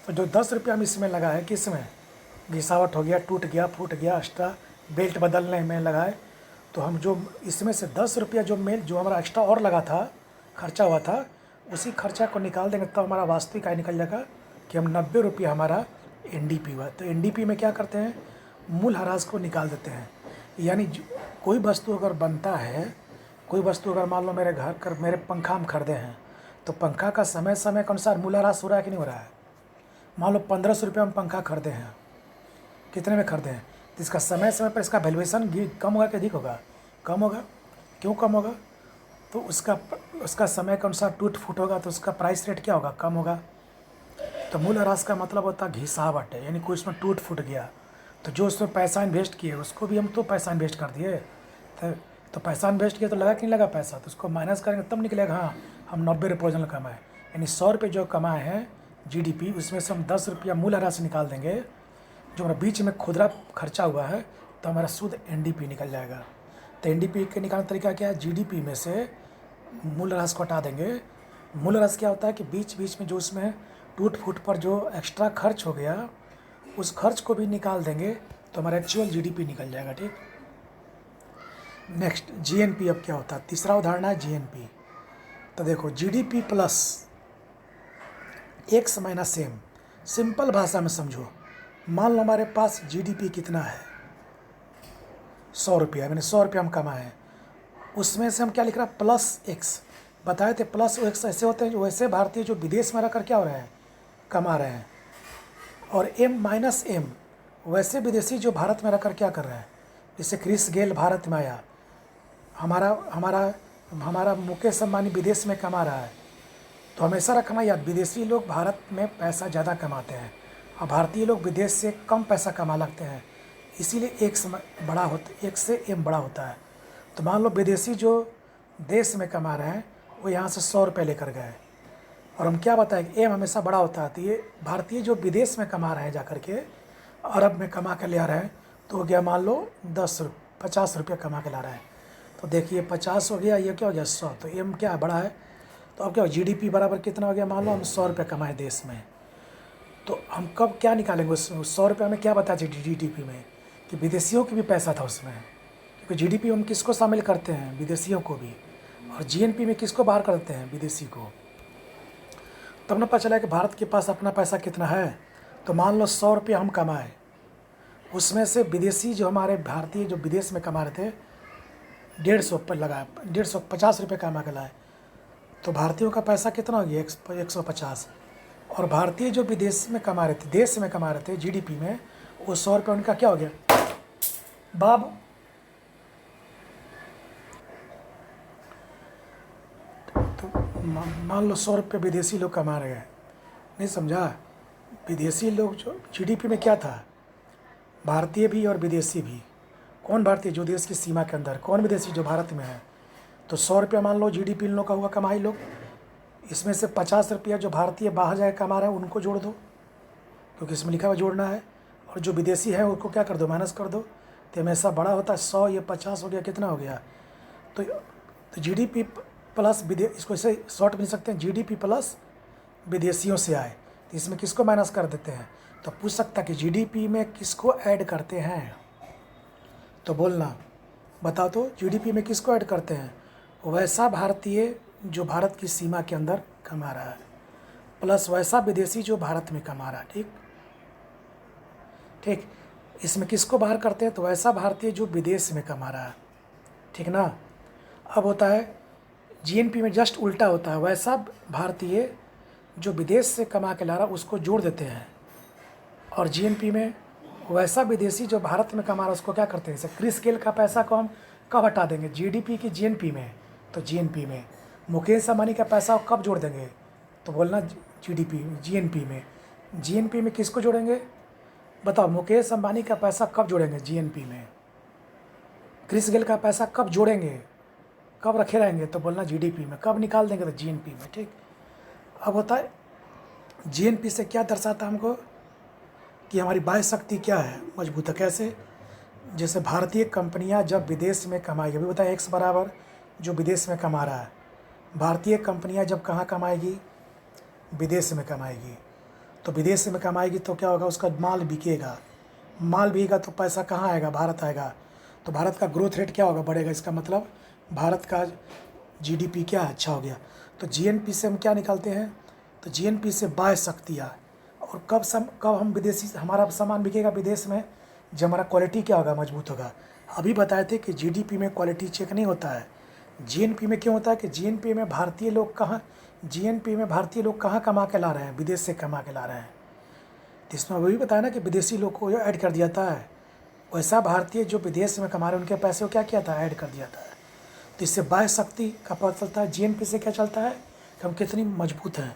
तो जो 10 रुपया हम इसमें लगाए, किस में, घिसावट हो गया, टूट गया, फूट गया, एक्स्ट्रा बेल्ट बदलने में लगाए, तो हम जो इसमें से 10 रुपया जो हमारा एक्स्ट्रा और लगा था, खर्चा हुआ था, उसी खर्चा को निकाल देंगे, तब हमारा वास्तविक आय निकल जाएगा कि हम 90 रुपया हमारा एनडीपी हुआ। तो एनडीपी में क्या करते हैं, मूल्यह्रास को निकाल देते हैं। यानी कोई वस्तु अगर बनता है, कोई वस्तु अगर मान लो मेरे पंखा हम खरीदे हैं, तो पंखा का समय के अनुसार मूल्यह्रास हो रहा है कि नहीं हो रहा है। मान लो 1500 रुपये हम पंखा खरीदे हैं, कितने में खरीदे हैं, तो इसका समय पर इसका वैल्यूएशन कम होगा कि अधिक होगा, कम होगा। क्यों कम होगा, तो उसका समय के अनुसार टूट फूट होगा, तो उसका प्राइस रेट क्या होगा, कम होगा। तो मूल्यह्रास का मतलब होता है घिसावट है, यानी कोई उसमें टूट फूट गया, तो जो उसमें पैसा इन्वेस्ट किए उसको भी हम तो पैसा इन्वेस्ट कर दिए, तो पैसा इन्वेस्ट किया तो लगा कि नहीं लगा पैसा, तो उसको माइनस करेंगे तब निकलेगा, हाँ हम 90 रुपये ओरिजिनल कमाए, यानी 100 रुपये जो कमाए हैं जीडीपी, उसमें से हम 10 रुपया मूल्यह्रास निकाल देंगे, जो हमारा बीच में खुदरा खर्चा हुआ है, तो हमारा शुद्ध एनडीपी निकल जाएगा। तो एनडीपी के निकालने का तरीका क्या है, जीडीपी में से मूल्यह्रास को हटा देंगे। मूल्यह्रास क्या होता है कि बीच बीच में जो उसमें टूट फूट पर जो एक्स्ट्रा खर्च हो गया, उस खर्च को भी निकाल देंगे, तो हमारा एक्चुअल जीडीपी निकल जाएगा। ठीक, नेक्स्ट जीएनपी। अब क्या होता है, तीसरा उदाहरण है जीएनपी। तो देखो GDP plus X minus M, simple भाषा में समझो। मान लो हमारे पास जीडीपी कितना है, 100 रुपया, मैंने 100 रुपया हम कमाए हैं, उसमें से हम क्या लिख रहा है प्लस एक्स, बताए थे प्लस एक्स ऐसे होते हैं जो वैसे भारतीय जो विदेश में रहकर क्या हो रहे हैं, कमा रहे हैं, और एम माइनस एम वैसे विदेशी जो भारत में रहकर क्या कर रहे हैं। जैसे क्रिस गेल भारत में आया, हमारा हमारा हमारा मुकेश अंबानी विदेश में कमा रहा है, तो हमेशा रखना याद, विदेशी लोग भारत में पैसा ज़्यादा कमाते हैं और भारतीय लोग विदेश से कम पैसा कमा लगते हैं, इसीलिए एक से एम बड़ा होता है। तो मान लो विदेशी जो देश में कमा रहे हैं वो यहाँ से 100 रुपये लेकर गए, और हम क्या बताएं कि एम हमेशा बड़ा होता है, तो ये भारतीय जो विदेश में कमा रहे हैं जाकर के अरब में कमा के ले आ रहे हैं, तो हो गया मान लो 50 रुपये कमा के ला रहे हैं, तो देखिए 50 हो गया, ये क्या हो गया 100, तो एम क्या बड़ा है, तो अब क्या हो जीडीपी बराबर कितना हो गया, मान लो हम 100 रुपये कमाए देश में, तो हम कब क्या निकालेंगे उस 100 रुपये में, क्या बताया जीडीपी में कि विदेशियों की भी पैसा था उसमें, क्योंकि जीडीपी में हम किसको शामिल करते हैं, विदेशियों को भी, और जीएनपी में किसको बाहर करते हैं, विदेशी को। तब ना पता चला कि भारत के पास अपना पैसा कितना है। तो मान लो 100 रुपये हम कमाए, उसमें से विदेशी जो हमारे भारतीय जो विदेश में कमा रहे थे 150 पर लगाए, 150 रुपये कमा के लाए, तो भारतीयों का पैसा कितना हो गया 150, और भारतीय जो विदेश में कमा रहे थे, देश में कमा रहे थे जीडीपी में, वो 100 रुपये उनका क्या हो गया बाब। तो मान लो 100 रुपये विदेशी लोग कमा रहे हैं, नहीं समझा, विदेशी लोग जो जीडीपी में क्या था, भारतीय भी और विदेशी भी, कौन भारतीय जो देश की सीमा के अंदर, कौन विदेशी जो भारत में है, तो 100 रुपया मान लो जीडीपी इन लोग का हुआ कमाई लोग, इसमें से 50 रुपया जो भारतीय बाहर जाए कमा रहे हैं उनको जोड़ दो, क्योंकि इसमें लिखा हुआ जोड़ना है, और जो विदेशी है उनको क्या कर दो, माइनस कर दो, तो हमेशा बड़ा होता है 100, ये 50 हो गया, कितना हो गया, तो जीडीपी प्लस विदेश, इसको ऐसे शॉर्ट मिल सकते हैं, जीडीपी प्लस विदेशियों से आए, तो इसमें किसको माइनस कर देते हैं। तो पूछ सकता कि जीडीपी में किसको ऐड करते हैं, तो बोलना बताओ तो जीडीपी में किसको ऐड करते हैं, वैसा भारतीय जो भारत की सीमा के अंदर कमा रहा है, प्लस वैसा विदेशी जो भारत में कमा रहा है। ठीक ठीक, इसमें किसको बाहर करते हैं, तो वैसा भारतीय जो विदेश में कमा रहा है, ठीक ना। अब होता है जीएनपी में जस्ट उल्टा होता है, वैसा भारतीय जो विदेश से कमा के ला रहा है उसको जोड़ देते हैं, और जीएनपी में वैसा विदेशी जो भारत में कमा रहा है उसको क्या करते हैं, जैसे क्रिस गेल का पैसा को हम कब हटा देंगे, जीडीपी की जीएनपी में, तो जीएनपी में मुकेश अंबानी का पैसा कब जोड़ देंगे, तो बोलना जीडीपी जीएनपी में किसको जोड़ेंगे, बताओ मुकेश अंबानी का पैसा कब जोड़ेंगे जीएनपी में, क्रिस गेल का पैसा कब जोड़ेंगे, कब रखे रहेंगे, तो बोलना जीडीपी में, कब निकाल देंगे, तो जीएनपी में। ठीक, अब होता है जीएनपी से क्या दर्शाता है हमको कि हमारी बाह्य शक्ति क्या है, मजबूत है, कैसे, जैसे भारतीय कंपनियां जब विदेश में कमाएगी, अभी बताया एक्स बराबर जो विदेश में कमा रहा है, भारतीय कंपनियां जब कहाँ कमाएगी, विदेश में कमाएगी, तो विदेश में कमाएगी तो क्या होगा, उसका माल बिकेगा, माल बिकेगा तो पैसा कहाँ आएगा, भारत आएगा, तो भारत का ग्रोथ रेट क्या होगा, बढ़ेगा, इसका मतलब भारत का जीडीपी क्या है, अच्छा हो गया। तो जीएनपी से हम क्या निकालते हैं, तो जीएनपी से बाह्य शक्तियाँ, और कब हम विदेशी हमारा सामान बिकेगा विदेश में, जब हमारा क्वालिटी क्या होगा, मजबूत होगा। अभी बताए थे कि जीडीपी में क्वालिटी चेक नहीं होता है, जीएनपी में क्यों होता है कि जीएनपी में भारतीय लोग कहाँ कमा के ला रहे हैं, विदेश से कमा के ला रहे हैं, तो इसमें वही बताया ना कि विदेशी लोग को ऐड कर दिया था है, वैसा भारतीय जो विदेश में कमा रहे हैं उनके पैसे को क्या किया था, ऐड कर दिया था। तो इससे बाह्य शक्ति का पता चलता है, जीएनपी से क्या चलता है कि हम कितनी मजबूत हैं,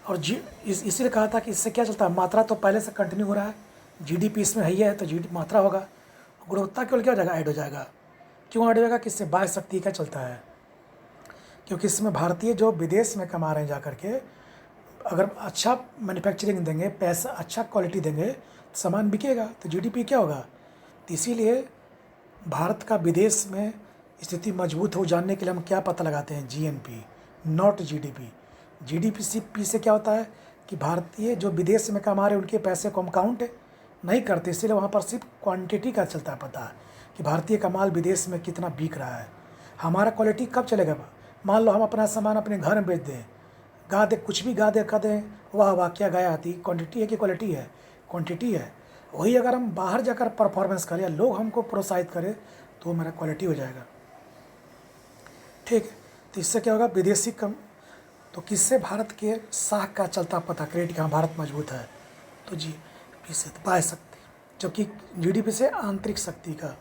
और इसीलिए कहा था कि इससे क्या चलता है, मात्रा तो पहले से कंटिन्यू हो रहा है, जीडीपी इसमें है तो मात्रा होगा, गुणवत्ता केवल क्या हो जाएगा, ऐड हो जाएगा। क्यों ऐड हो जाएगा, कि इससे बाह्य शक्ति क्या चलता है, क्योंकि इसमें भारतीय जो विदेश में कमा रहे हैं जाकर के, अगर अच्छा मैन्युफैक्चरिंग देंगे, पैसा अच्छा क्वालिटी देंगे, सामान बिकेगा, तो जीडीपी क्या होगा। तो इसीलिए भारत का विदेश में स्थिति मजबूत हो जानने के लिए हम क्या पता लगाते हैं, जीएनपी नॉट जीडीपी। जीडीपी से क्या होता है कि भारतीय जो विदेश में कमा रहे हैं उनके पैसे को हम काउंट नहीं करते, इसीलिए वहाँ पर सिर्फ क्वांटिटी का चलता है पता कि भारतीय का माल विदेश में कितना बिक रहा है। हमारा क्वालिटी कब चलेगा, मान लो हम अपना सामान अपने घर में बेच दें, गा दे कुछ भी गा दे कर दें, वाह वाह क्या गाया आती, क्वांटिटी है कि क्वालिटी है, क्वांटिटी है। वही अगर हम बाहर जाकर परफॉर्मेंस करें या लोग हमको प्रोत्साहित करें तो वो मेरा क्वालिटी हो जाएगा। ठीक है, तो इससे क्या होगा, विदेशी कम। तो किससे भारत के साख का चलता पता क्रेडिट कहाँ भारत मजबूत है, तो जीडीपी से, बाह्य शक्ति, जबकि जीडीपी से आंतरिक शक्ति का।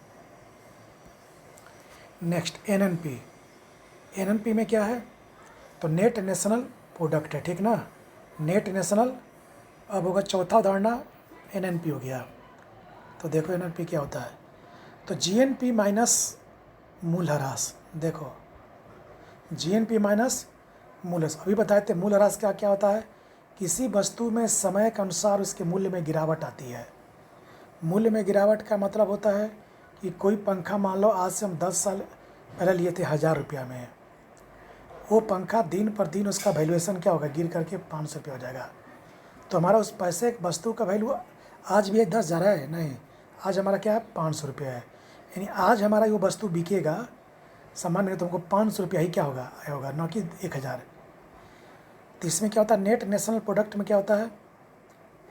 नेक्स्ट एनएनपी, एनएनपी में क्या है, तो नेट नेशनल प्रोडक्ट है, ठीक ना, नेट नेशनल। अब होगा चौथा उदाहरण एनएनपी हो गया। तो देखो एनएनपी क्या होता है, तो जीएनपी माइनस मूल्यह्रास। देखो जीएनपी माइनस मूल्यह्रास, अभी बताए थे मूल्यह्रास क्या क्या होता है, किसी वस्तु में समय के अनुसार उसके मूल्य में गिरावट आती है। मूल्य में गिरावट का मतलब होता है कि कोई पंखा मान लो आज से हम 10 साल पहले लिए थे 1000 रुपया में, वो पंखा दिन पर दिन उसका वैल्यूएशन क्या होगा, गिर करके 500 रुपया हो जाएगा। तो हमारा उस पैसे वस्तु का वैल्यू आज भी 10,000 है नहीं, आज हमारा क्या है 500 रुपया है। यानी आज हमारा वो वस्तु बिकेगा सामान्य तुमको 500 रुपया ही क्या होगा आया होगा, ना कि 1000। तो इसमें क्या होता है, नेट नेशनल प्रोडक्ट में क्या होता है,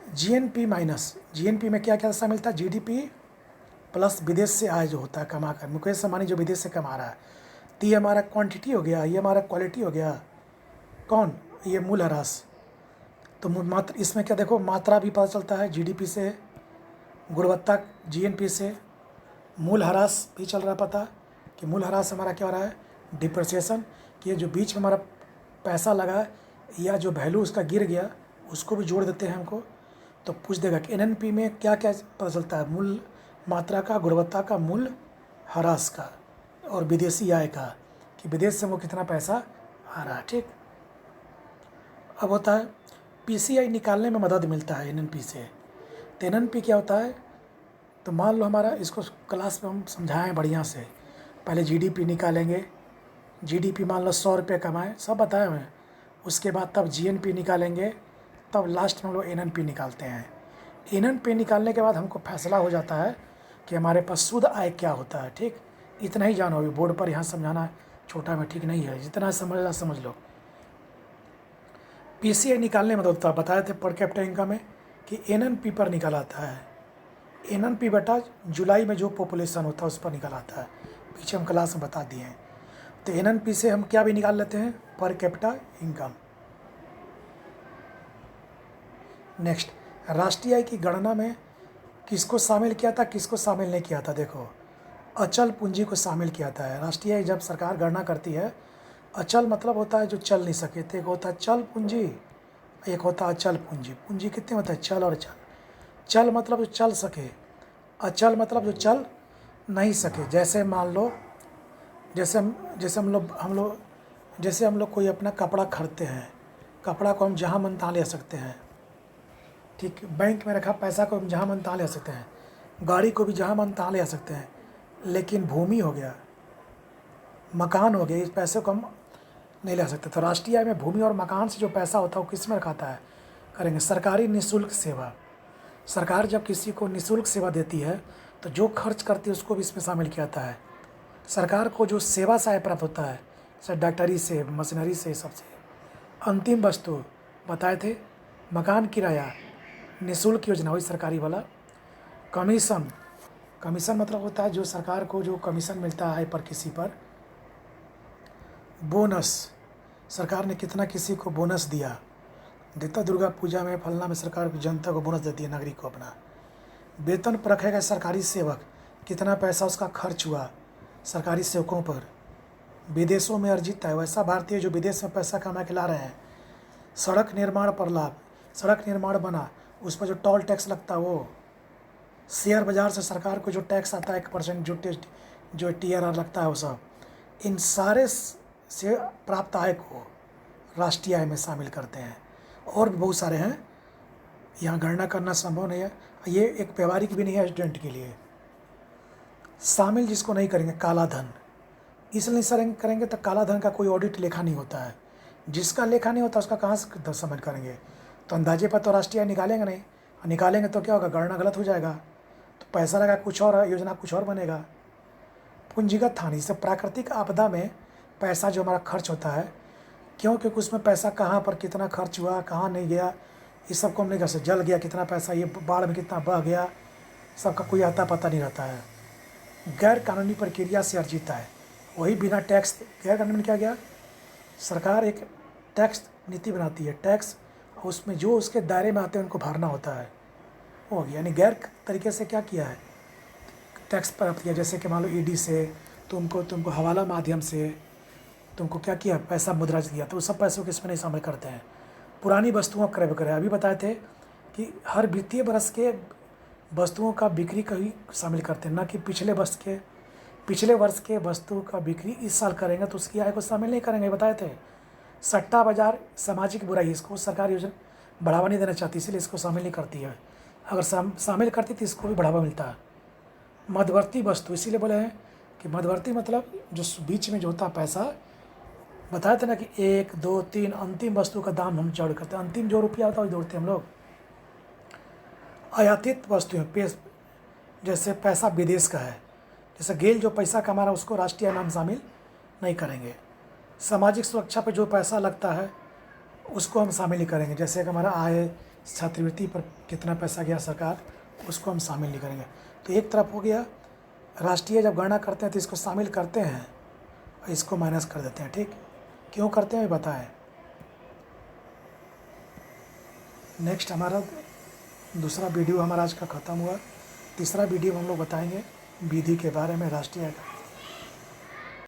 जीएनपी माइनस, जीएनपी में क्या क्या शामिल था, जीडीपी प्लस विदेश से आय जो होता है कमा कर, मुकेश अंबानी जो विदेश से कमा रहा है, तो ये हमारा क्वांटिटी हो गया, ये हमारा क्वालिटी हो गया, कौन, ये मूल्यह्रास। तो मात्र इसमें क्या देखो, मात्रा भी पता चलता है जीडीपी से, गुणवत्ता जीएनपी से, मूल्यह्रास भी चल रहा है पता कि मूल्यह्रास हमारा क्या हो रहा है, डिप्रिसिएशन, कि ये जो बीच में हमारा पैसा लगा या जो वैल्यू उसका गिर गया उसको भी जोड़ देते हैं हमको। तो पूछ देगा कि एनएनपी में क्या क्या पता चलता है, मूल्य मात्रा का, गुणवत्ता का, मूल्य ह्रास का, और विदेशी आय का, कि विदेश से वो कितना पैसा आ रहा है। ठीक, अब होता है पीसीआई निकालने में मदद मिलता है एनएनपी से। तो एनएनपी क्या होता है, तो मान लो हमारा, इसको क्लास में हम समझाएं बढ़िया से, पहले जीडीपी निकालेंगे, जीडीपी मान लो 100 रुपये कमाएँ, सब बताया मैं, उसके बाद तब जीएनपी निकालेंगे, तब लास्ट में हम लोग एनएनपी निकालते हैं। एनएनपी निकालने के बाद हमको फैसला हो जाता है कि हमारे पास शुद्ध आय क्या होता है। ठीक, इतना ही जानो, अभी बोर्ड पर यहाँ समझाना छोटा में ठीक नहीं है, जितना समझना समझ लो। पीसीआई निकालने में होता बताए थे पर कैपिटा इनकम में कि एनएनपी पर निकल आता है, एनएनपी बटा जुलाई में जो पॉपुलेशन होता है उस पर निकल आता है, पीछे हम क्लास में बता दिए हैं। तो एनएनपी से हम क्या भी निकाल लेते हैं, पर कैपिटा इनकम। नेक्स्ट, राष्ट्रीय आय की गणना में किसको शामिल किया था, किसको शामिल नहीं किया था, देखो अचल पूंजी को शामिल किया था। राष्ट्रीय आय जब सरकार गणना करती है, अचल मतलब होता है जो चल नहीं सके थे, एक होता है चल पूंजी, एक होता है अचल पूंजी। पूंजी कितने होता है, चल और अचल। चल मतलब जो चल सके, अचल मतलब जो चल नहीं सके। जैसे मान लो, जैसे हम लोग कोई अपना कपड़ा खरीदते हैं, कपड़ा को हम जहाँ मन तहाँ ले सकते हैं। ठीक, बैंक में रखा पैसा को हम जहाँ मन तहाँ ले सकते हैं, गाड़ी को भी जहाँ मन तहाँ ले सकते हैं, लेकिन भूमि हो गया, मकान हो गया, इस पैसे को हम नहीं ले सकते। तो राष्ट्रीय आय में भूमि और मकान से जो पैसा होता है वो किस में रखाता है, करेंगे सरकारी निःशुल्क सेवा। सरकार जब किसी को निःशुल्क सेवा देती है तो जो खर्च करती है उसको भी इसमें शामिल किया जाता है। सरकार को जो सेवा से आय प्राप्त होता है, जैसे डॉक्टरी से, मशीनरी से, सबसे। अंतिम वस्तु बताए थे, मकान किराया, निःशुल्क योजना वही सरकारी वाला। कमीशन, कमीशन मतलब होता है जो सरकार को जो कमीशन मिलता है पर किसी पर। बोनस, सरकार ने कितना किसी को बोनस दिया, देता दुर्गा पूजा में फलना में सरकार जनता को बोनस देती है, नागरिक को अपना। वेतन परखेगा सरकारी सेवक, कितना पैसा उसका खर्च हुआ सरकारी सेवकों पर। विदेशों में अर्जित है, वैसा भारतीय जो विदेश में पैसा कमा के ला रहे हैं। सड़क निर्माण पर लाभ, सड़क निर्माण बना उस पर जो टोल टैक्स लगता है वो। शेयर बाज़ार से सरकार को जो टैक्स आता है 1% जो TRR लगता है वो सब। इन सारे से प्राप्त आय को राष्ट्रीय आय में शामिल करते हैं। और भी बहुत सारे हैं, यहाँ गणना करना संभव नहीं है, ये एक व्यवहारिक भी नहीं है स्टूडेंट के लिए। शामिल जिसको नहीं करेंगे, काला धन, इसलिए सर करेंगे तो काला धन का कोई ऑडिट लेखा नहीं होता है। जिसका लेखा नहीं होता उसका कहाँ से समझ करेंगे। तो अंदाजे पर तो राष्ट्रीय आय निकालेंगे नहीं, निकालेंगे तो क्या होगा, गणना गलत हो जाएगा, तो पैसा लगा कुछ और, योजना कुछ और बनेगा। पूंजीगत हानि से प्राकृतिक आपदा में पैसा जो हमारा खर्च होता है, क्यों, क्योंकि उसमें पैसा कहाँ पर कितना खर्च हुआ, कहाँ नहीं गया, इस सबको हम नहीं कर सकते। जल गया कितना पैसा, ये बाढ़ में कितना बह गया, सबका कोई आता पता नहीं रहता है। गैर कानूनी प्रक्रिया से अर्जित है, वही बिना टैक्स। गैर कानूनी में क्या गया, सरकार एक टैक्स नीति बनाती है, टैक्स उसमें जो उसके दायरे में आते हैं उनको भरना होता है, हो गया। यानी गैर तरीके से क्या किया है, टैक्स प्राप्त किया। जैसे कि मान लो ईडी से तुमको हवाला माध्यम से तुमको क्या किया, पैसा मुद्रा दिया, तो उस सब पैसों को इसमें नहीं शामिल करते हैं। पुरानी वस्तुओं का क्रय विक्रय, अभी बताए थे कि हर वित्तीय वर्ष के वस्तुओं का बिक्री का ही शामिल करते हैं, ना कि पिछले वर्ष के वस्तु का बिक्री इस साल करेंगे तो उसकी आय को शामिल नहीं करेंगे, बताए थे। सट्टा बाजार सामाजिक बुराई, इसको सरकार योजना बढ़ावा नहीं देना चाहती, इसलिए इसको शामिल नहीं करती है। अगर शामिल करती तो इसको भी बढ़ावा मिलता है। मध्यवर्ती वस्तु, इसीलिए बोले हैं कि मध्यवर्ती मतलब जो बीच में जो होता है पैसा, बताया था ना कि 1 2 3 अंतिम वस्तु का दाम हम जोड़ करते हैं, अंतिम जो रुपया होता है वही जोड़ते हैं हम लोग। आयातित वस्तुएं, जैसे पैसा विदेश का है, जैसे गेल जो पैसा कमा रहा है उसको राष्ट्रीय नाम शामिल नहीं करेंगे। सामाजिक सुरक्षा पर जो पैसा लगता है उसको हम शामिल नहीं करेंगे, जैसे कि हमारा आय छात्रवृत्ति पर कितना पैसा गया सरकार, उसको हम शामिल नहीं करेंगे। तो एक तरफ हो गया, राष्ट्रीय जब गणना करते हैं तो इसको शामिल करते हैं और इसको माइनस कर देते हैं, ठीक। क्यों करते हैं ये बताएं। नेक्स्ट हमारा दूसरा वीडियो हमारा आज का ख़त्म हुआ। तीसरा वीडियो हम लोग बताएंगे विधि के बारे में, राष्ट्रीय